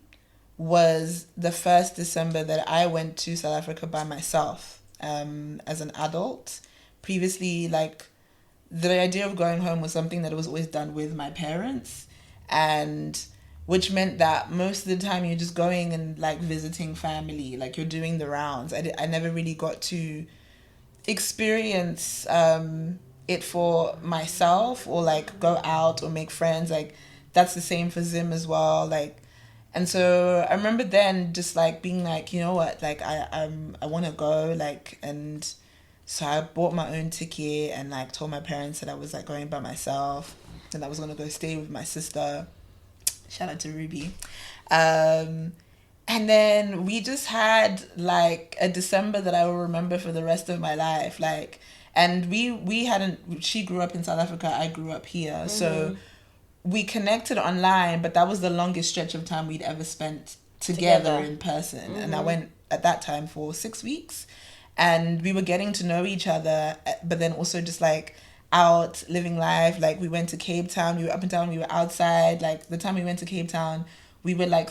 was the first December that I went to South Africa by myself as an adult. Previously, like, the idea of going home was something that was always done with my parents, and which meant that most of the time you're just going and like visiting family, like you're doing the rounds. I never really got to experience it for myself or like go out or make friends. Like that's the same for Zim as well. Like, and so I remember then just like being like, you know what, like I want to go, like, and so I bought my own ticket and like told my parents that I was like going by myself and I was gonna go stay with my sister. Shout out to Ruby. And then we just had like a December that I will remember for the rest of my life. Like, and we hadn't, she grew up in South Africa, I grew up here. So we connected online, but that was the longest stretch of time we'd ever spent together. In person. And I went at that time for 6 weeks. And we were getting to know each other, but then also just like out living life. Like we went to Cape Town, we were up and down, we were outside. Like the time we went to Cape Town, we were like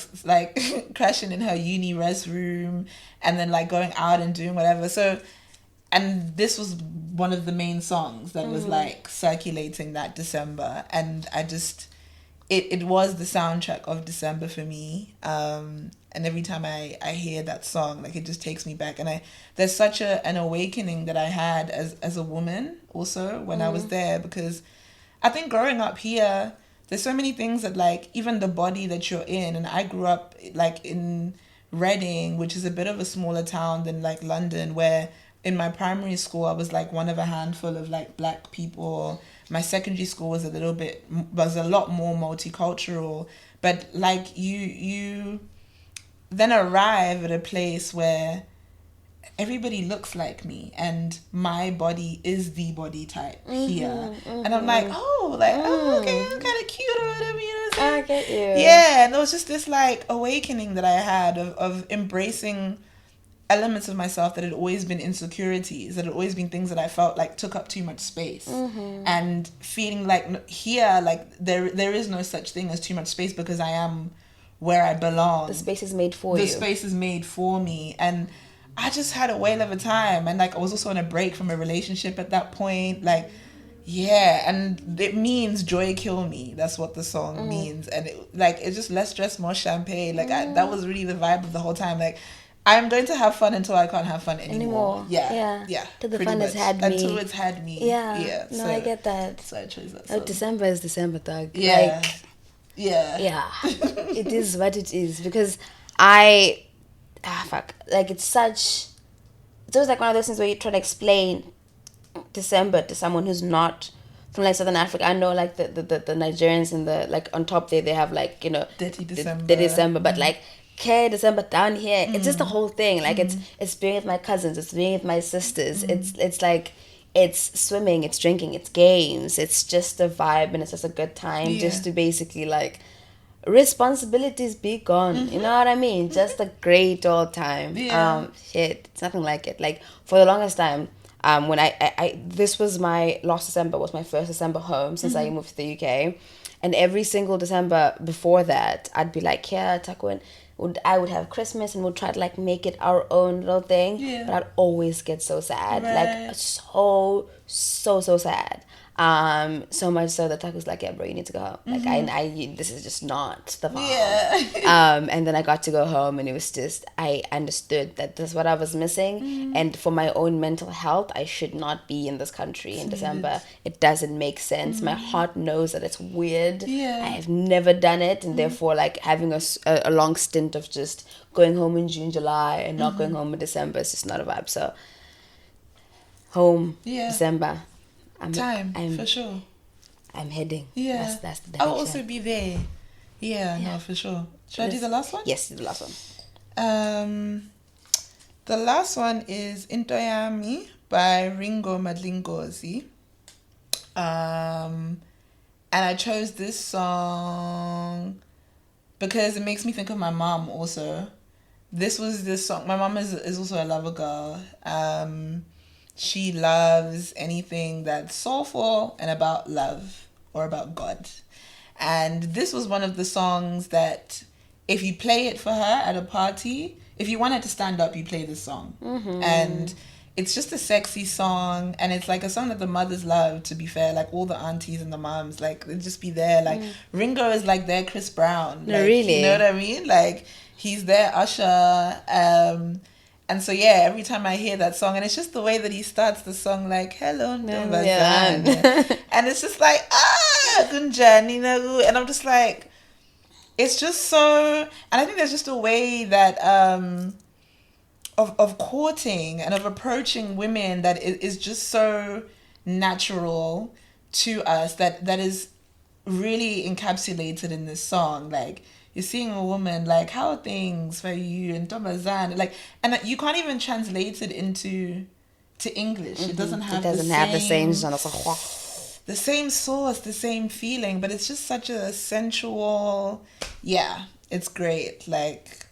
crashing in her uni res room and then like going out and doing whatever. So, and this was one of the main songs that was like circulating that December. And I just, it was the soundtrack of December for me. And every time I hear that song, like it just takes me back. And there's such an awakening that I had as a woman also when I was there, because I think growing up here, there's so many things that like even the body that you're in, and I grew up like in Reading, which is a bit of a smaller town than like London, where in my primary school I was like one of a handful of like black people. My secondary school was a lot more multicultural, but like you then arrive at a place where everybody looks like me and my body is the body type here. And I'm like, okay, I'm kind of cute or whatever, you know what I'm saying? I get you. Yeah, and there was just this like awakening that I had of embracing elements of myself that had always been insecurities, that had always been things that I felt like took up too much space. And feeling like here, like there is no such thing as too much space because I am where I belong. The space is made for you. The space is made for me. And I just had a whale of a time. And like I was also on a break from a relationship at that point. Like, yeah, and it means joy kill me. That's what the song means. And it's just less stress, more champagne. Like that was really the vibe of the whole time. Like, I'm going to have fun until I can't have fun anymore. Yeah. Till the fun has had me. Until it's had me. Yeah. No, I get that. So I chose that song. December is December, dog. Yeah. Like, yeah. It is what it is, because it's always like one of those things where you try to explain December to someone who's not from like Southern Africa. I know like the Nigerians and the like on top there, they have like, you know, Dirty December. The December, but like December down here, it's just the whole thing. Like it's being with my cousins, it's being with my sisters. It's like, it's swimming, it's drinking, it's games, it's just a vibe, and it's just a good time just to basically like responsibilities be gone. You know what I mean? Just a great old time. It's nothing like it. Like for the longest time, when I this was my last December, was my first December home since I moved to the UK, and every single December before that I'd be like, yeah, Takwin, I would have Christmas and we'll try to like make it our own little thing. But I'd always get so sad. Like so sad. So much so that Taku's like, yeah, bro, you need to go home. Like, this is just not the vibe. Yeah. And then I got to go home, and it was just, I understood that this is what I was missing. And for my own mental health, I should not be in this country in December. It doesn't make sense. My heart knows that it's weird. Yeah. I have never done it, and therefore, like, having a long stint of just going home in June, July, and not going home in December is just not a vibe. So, home, December. For sure. I'm heading. Yeah. That's the direction. I'll also be there. Yeah, no, for sure. Should I do the last one? Yes, do the last one. The last one is Into Yami by Ringo Madlingozi. And I chose this song because it makes me think of my mom also. This was this song. My mom is also a lover girl. She loves anything that's soulful and about love or about God. And this was one of the songs that if you play it for her at a party, if you want her to stand up, you play this song. And it's just a sexy song. And it's like a song that the mothers love, to be fair. Like all the aunties and the moms, like they'll just be there. Like Ringo is like their Chris Brown. Like, really? You know what I mean? Like he's their Usher. And so, yeah, every time I hear that song, and it's just the way that he starts the song, like, hello, Ndombazane. And it's just like, Gunjani Nagu. And I'm just like, it's just so, and I think there's just a way that, of courting and of approaching women that is just so natural to us that is really encapsulated in this song. Like, you're seeing a woman, like, how are things for you? And Ndombazane, like, and you can't even translate it into English. It doesn't have the same source, the same feeling, but it's just such a sensual, it's great. Like,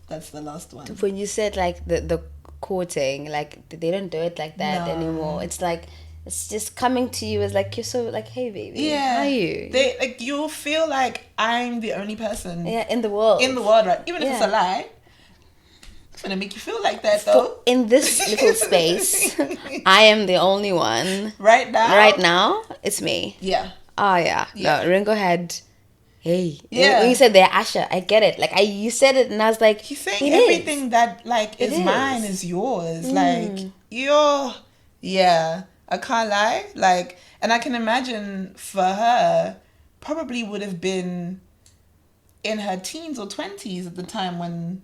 that's the last one. When you said, like, the courting, like, they don't do it like that anymore. It's like, it's just coming to you as like, you're so like, hey baby, how are you? They like, you'll feel like I'm the only person in the world, right? Even if it's a lie, it's gonna make you feel like that though. In this little space, I am the only one. Right now, it's me. Yeah. Oh yeah. No, Ringo had. Hey. Yeah. When you said they're Asher, I get it. Like you said it, and I was like, he's saying everything that like is mine is yours. Like I can't lie. Like, and I can imagine for her, probably would have been in her teens or 20s at the time when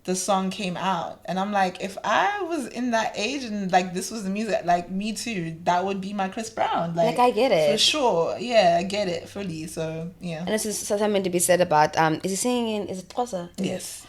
the song came out. And I'm like, if I was in that age and like this was the music, like me too, that would be my Chris Brown. Like I get it. For sure. Yeah, I get it fully. So, yeah. And this is something to be said about, is he singing, is it Xhosa? Yes.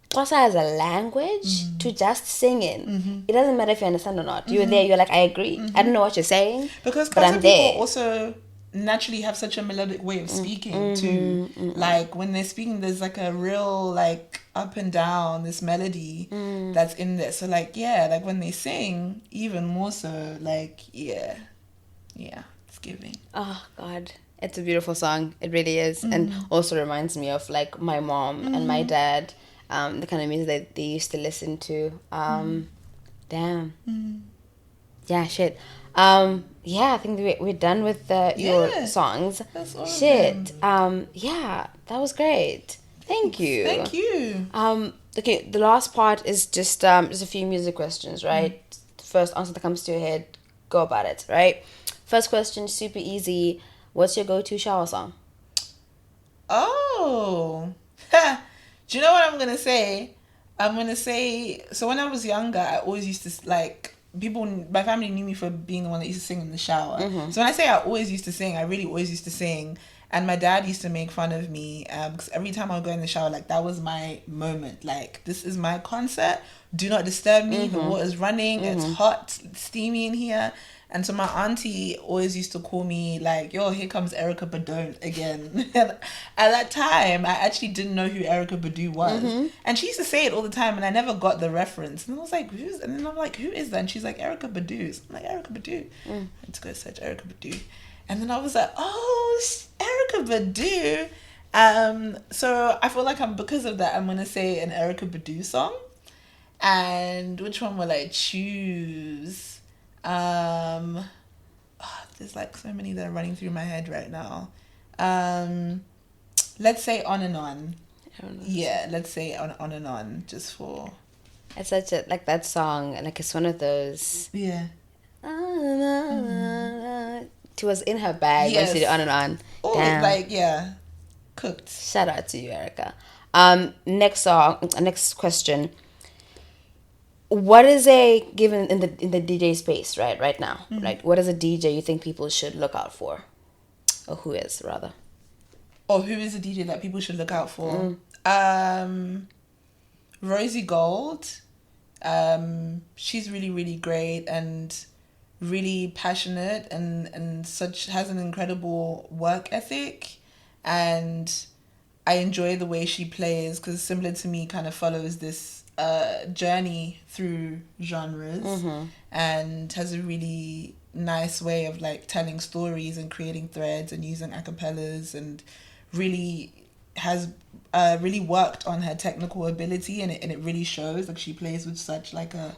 Xhosa has a language to just sing in. It doesn't matter if you understand or not. You're there, you're like, I agree. I don't know what you're saying, because but I'm people there. Also naturally have such a melodic way of speaking too. Like when they're speaking, there's like a real like up and down, this melody that's in there. So like, like when they sing, even more so, like, it's giving. Oh God, it's a beautiful song. It really is. And also reminds me of like my mom and my dad. The kind of music that they used to listen to. Damn. Yeah, shit. I think we're done with your songs. That's all shit. That was great. Thank you. Thank you. Okay, the last part is just a few music questions, right? The first answer that comes to your head, go about it, right? First question, super easy. What's your go-to shower song? Oh. Do you know what I'm going to say? I'm going to say, so when I was younger, I always used to, like, my family knew me for being the one that used to sing in the shower. So when I say I always used to sing, I really always used to sing. And my dad used to make fun of me because every time I would go in the shower, like, that was my moment. Like, this is my concert. Do not disturb me. The water's running. It's hot, steamy in here. And so my auntie always used to call me like, yo, here comes Erykah Badu again. At that time, I actually didn't know who Erykah Badu was. And she used to say it all the time, and I never got the reference. And I was like, and then I'm like, who is that? And she's like, Erykah Badu. So I'm like, Erykah Badu. I had to go search Erykah Badu. And then I was like, oh, Erykah Badu. So I feel like because of that, I'm going to say an Erykah Badu song. And which one will I choose? there's like so many that are running through my head right now. Let's say On and On. Yeah, let's say on and On, just for... It's such a, like, that song, like, it's one of those... Yeah. She was in her bag when she did On and On. Oh, Damn. like, yeah. Cooked. Shout out to you, Erica. Next question. What is given in the DJ space right now? Like, what is a DJ you think people should look out for? Or who is, rather? Or who is a DJ that people should look out for? Rosie Gold. She's really, really great and really passionate and such, has an incredible work ethic. And I enjoy the way she plays because, similar to me, kind of follows this journey through genres and has a really nice way of like telling stories and creating threads and using acapellas, and really has really worked on her technical ability, and it really shows. Like, she plays with such like a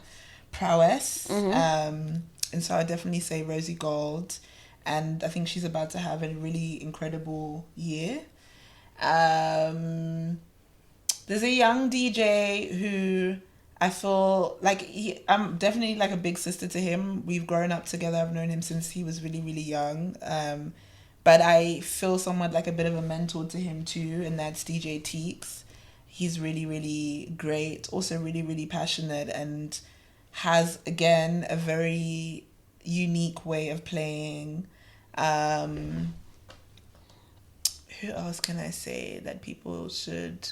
prowess. And so I definitely say Rosie Gold, and I think she's about to have a really incredible year. There's a young DJ who I feel like I'm definitely like a big sister to him. We've grown up together. I've known him since he was really, really young. But I feel somewhat like a bit of a mentor to him too, and that's DJ Teeks. He's really, really great. Also really, really passionate, and has, again, a very unique way of playing. Who else can I say that people should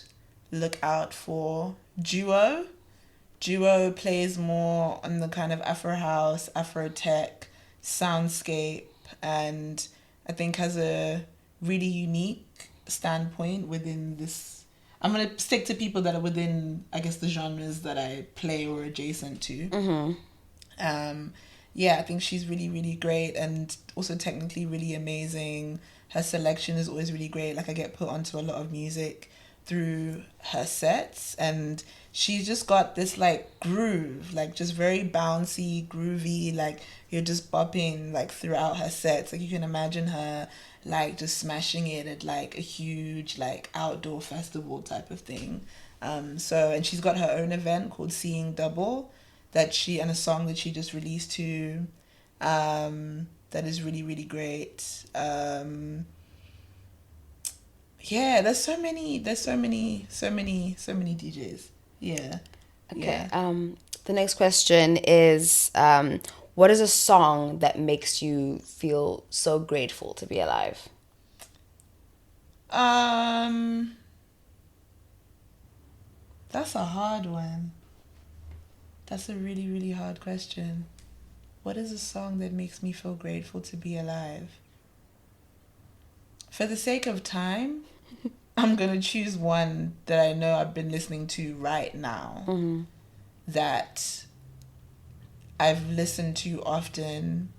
look out for? Duo plays more on the kind of Afro house, Afro tech soundscape, and I think has a really unique standpoint within this. I'm going to stick to people that are within, I guess, the genres that I play or adjacent to. Yeah, I think she's really, really great, and also technically really amazing. Her selection is always really great. Like, I get put onto a lot of music through her sets, and she's just got this like groove, like just very bouncy, groovy, like you're just bopping like throughout her sets. Like, you can imagine her like just smashing it at like a huge like outdoor festival type of thing. And she's got her own event called Seeing Double and a song that she just released too, that is really, really great. Yeah, there's so many DJs. Yeah. Okay. Yeah. The next question is, what is a song that makes you feel so grateful to be alive? That's a hard one. That's a really, really hard question. What is a song that makes me feel grateful to be alive? For the sake of time, I'm going to choose one that I know I've been listening to right now, that I've listened to often,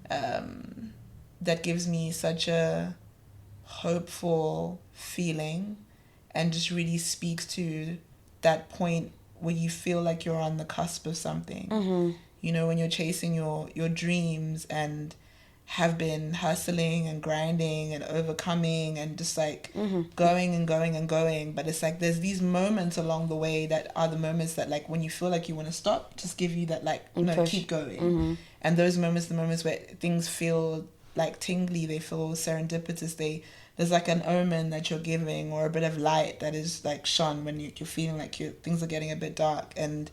that gives me such a hopeful feeling and just really speaks to that point where you feel like you're on the cusp of something. You know, when you're chasing your dreams and have been hustling and grinding and overcoming and just like going and going and going. But it's like there's these moments along the way that are the moments that like when you feel like you want to stop, just give you that like, no, push. keep going. And those moments, the moments where things feel like tingly, they feel serendipitous, there's like an omen that you're giving or a bit of light that is like shone when you're feeling like things are getting a bit dark, and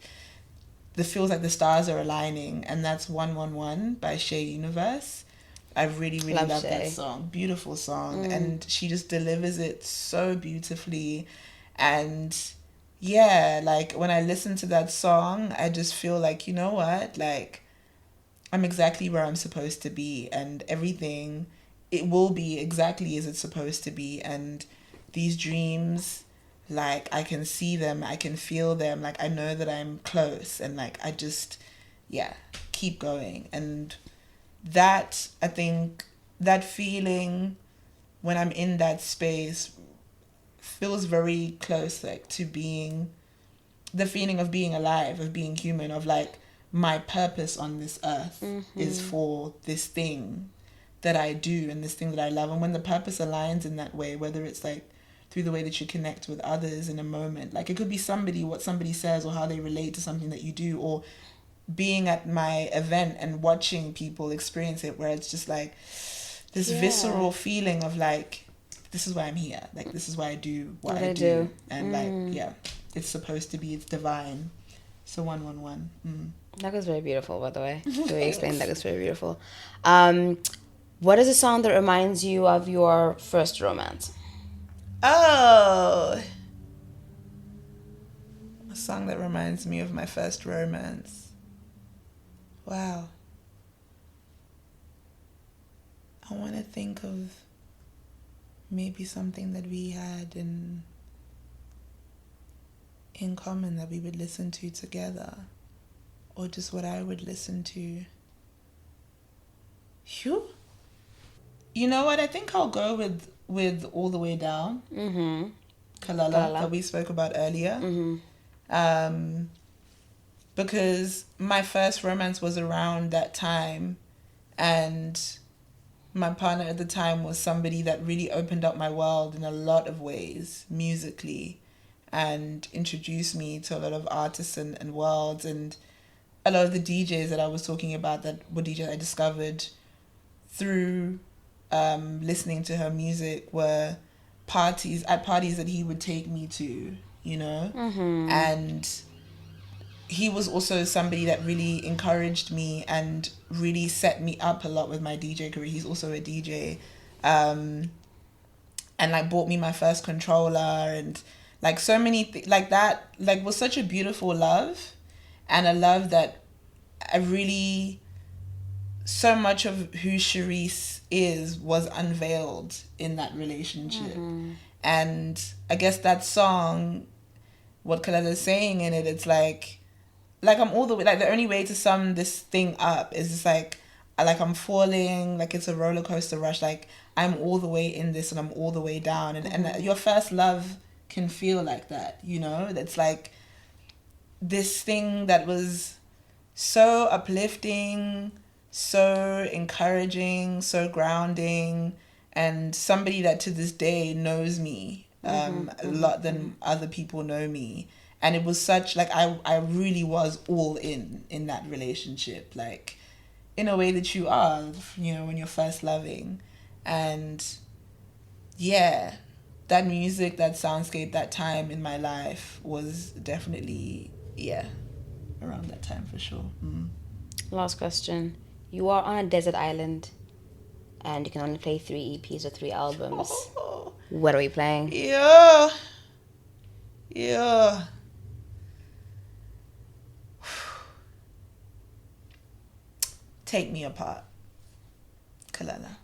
it feels like the stars are aligning. And that's 111 by Shea Universe. I really, really love that song. Beautiful song. And she just delivers it so beautifully. And yeah, like when I listen to that song, I just feel like, you know what? Like, I'm exactly where I'm supposed to be, and everything, it will be exactly as it's supposed to be. And these dreams, like, I can see them, I can feel them, like, I know that I'm close, and like, I just, yeah, keep going. And that, I think, that feeling when I'm in that space feels very close, like, to being, the feeling of being alive, of being human, of like, my purpose on this earth is for this thing. that I do and this thing that I love. And when the purpose aligns in that way, whether it's like through the way that you connect with others in a moment, like it could be what somebody says or how they relate to something that you do, or being at my event and watching people experience it, where it's just like this visceral feeling of like, this is why I'm here, like this is why I do what I do. And like, yeah, it's supposed to be, it's divine. So 111. That was very beautiful, by the way. The way you explained that is very beautiful. What is a song that reminds you of your first romance? Oh, a song that reminds me of my first romance. Wow. I want to think of maybe something that we had in common that we would listen to together, or just what I would listen to. Phew. You know what? I think I'll go with All the Way Down. Kelela, that we spoke about earlier. Because my first romance was around that time, and my partner at the time was somebody that really opened up my world in a lot of ways, musically, and introduced me to a lot of artists and worlds, and a lot of the DJs that I was talking about that were DJs I discovered through listening to her music were parties that he would take me to, you know? And he was also somebody that really encouraged me and really set me up a lot with my DJ career. He's also a DJ. And like bought me my first controller, and like so many like that, like was such a beautiful love, and a love that I really, so much of who Charisse is was unveiled in that relationship. And I guess that song, what Kelela is saying in it, it's like I'm all the way, like the only way to sum this thing up is just like I'm falling, like it's a roller coaster rush, like I'm all the way in this and I'm all the way down. And your first love can feel like that, you know? That's like this thing that was so uplifting, so encouraging, so grounding, and somebody that to this day knows me a lot than other people know me. And it was such, like, I really was all in that relationship, like, in a way that you are, you know, when you're first loving. And, yeah, that music, that soundscape, that time in my life was definitely, around that time for sure. Last question. You are on a desert island, and you can only play 3 EPs or 3 albums. What are we playing? Yeah. Take Me Apart, Kelela.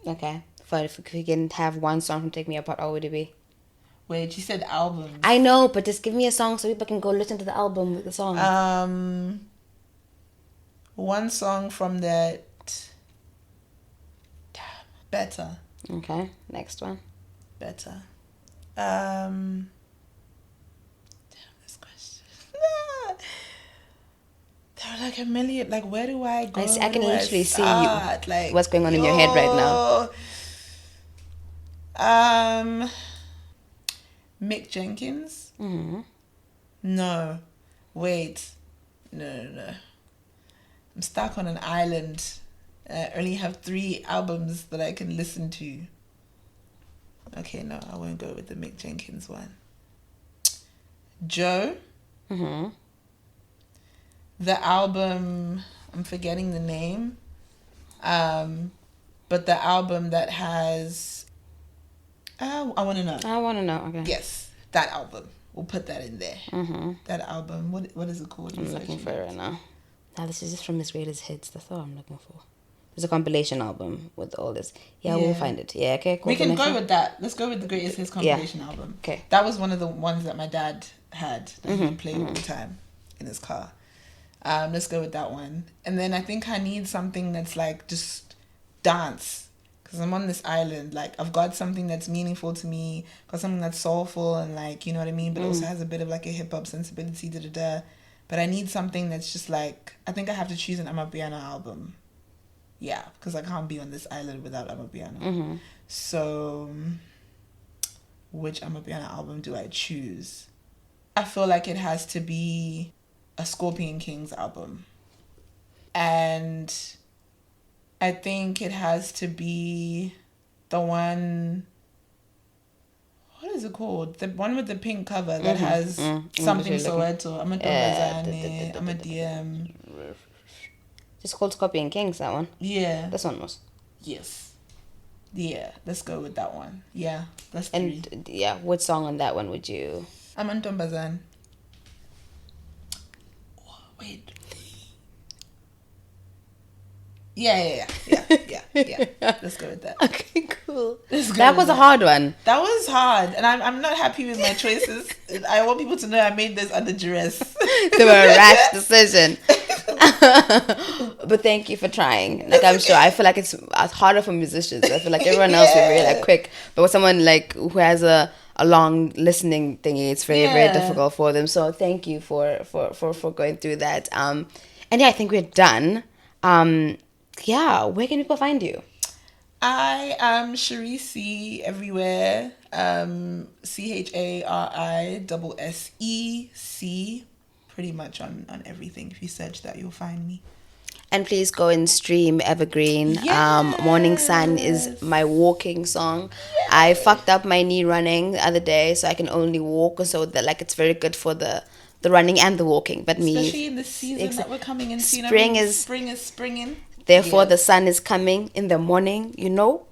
Okay. But if we can have one song from Take Me Apart, what would it be? Wait, you said albums. I know, but just give me a song so people can go listen to the album with the song. One song from that. Better. Okay, next one. Better. This question. There are like a million. Like, where do I go? I can literally see you. Like, what's going on in your head right now? Mick Jenkins. No, wait, no. I'm stuck on an island. I only have 3 albums that I can listen to. Okay, no, I won't go with the Mick Jenkins one. Joe. The album, I'm forgetting the name. But the album that has... I Want to Know. I Want to Know, okay. Yes, that album. We'll put that in there. That album, what is it called? I'm looking for it right now. Now, this is just from his greatest hits. That's all I'm looking for. There's a compilation album with all this. Yeah, we'll find it. Yeah, okay, cool. We can go with that. Let's go with the greatest hits compilation album. Okay. That was one of the ones that my dad had that he played all the time in his car. Let's go with that one. And then I think I need something that's like just dance. Because I'm on this island. Like, I've got something that's meaningful to me. Got something that's soulful and like, you know what I mean? But also has a bit of like a hip-hop sensibility, da-da-da. But I need something that's just like, I think I have to choose an Amapiano album. Yeah, because I can't be on this island without Amapiano. Mm-hmm. So, which Amapiano album do I choose? I feel like it has to be a Scorpion Kings album. And I think it has to be the one... What is it called? The one with the pink cover that has something Soweto. I'm a Dombazane. I'm a DM. It's called Scorpion Kings, that one. Yeah. This one was. Yes. Yeah, let's go with that one. Yeah, that's three. And yeah, what song on that one would you... I'm a Dombazane. Wait. Yeah. Let's go with that. Okay, cool. That was a hard one. That was hard, and I'm not happy with my choices. I want people to know I made this under duress. They were a rash decision. But thank you for trying. Like, I'm sure. I feel like it's harder for musicians. I feel like everyone else is very like quick, but with someone like who has a long listening thingy, it's very very difficult for them. So thank you for going through that. And yeah, I think we're done. Yeah, where can people find you? I am Charisse C everywhere. CHARISSEC. Pretty much on everything. If you search that, you'll find me. And please go and stream Evergreen. Yes. Morning Sun is my walking song. Yes. I fucked up my knee running the other day, so I can only walk. So that like it's very good for the running and the walking. But especially in the season that we're coming into. Spring is springing. Therefore, the sun is coming in the morning, you know?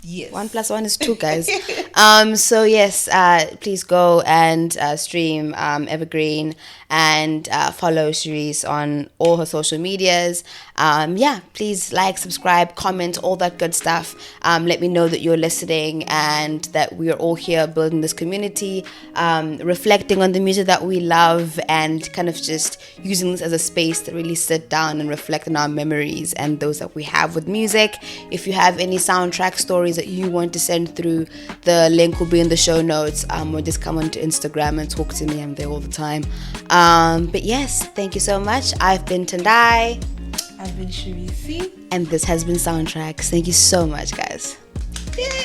Yes. 1 + 1 is 2, guys. So, yes, please go and stream Evergreen and follow Charisse on all her social medias. Yeah, please like, subscribe, comment, all that good stuff. Let me know that you're listening and that we are all here building this community, reflecting on the music that we love and kind of just using this as a space to really sit down and reflect on our memories and those that we have with music. If you have any soundtrack stories that you want to send through, the link will be in the show notes, or just come onto Instagram and talk to me. I'm there all the time. But yes, thank you so much. I've been Tendai. I've been Charisse C. And this has been Sountracks. Thank you so much, guys. Yay!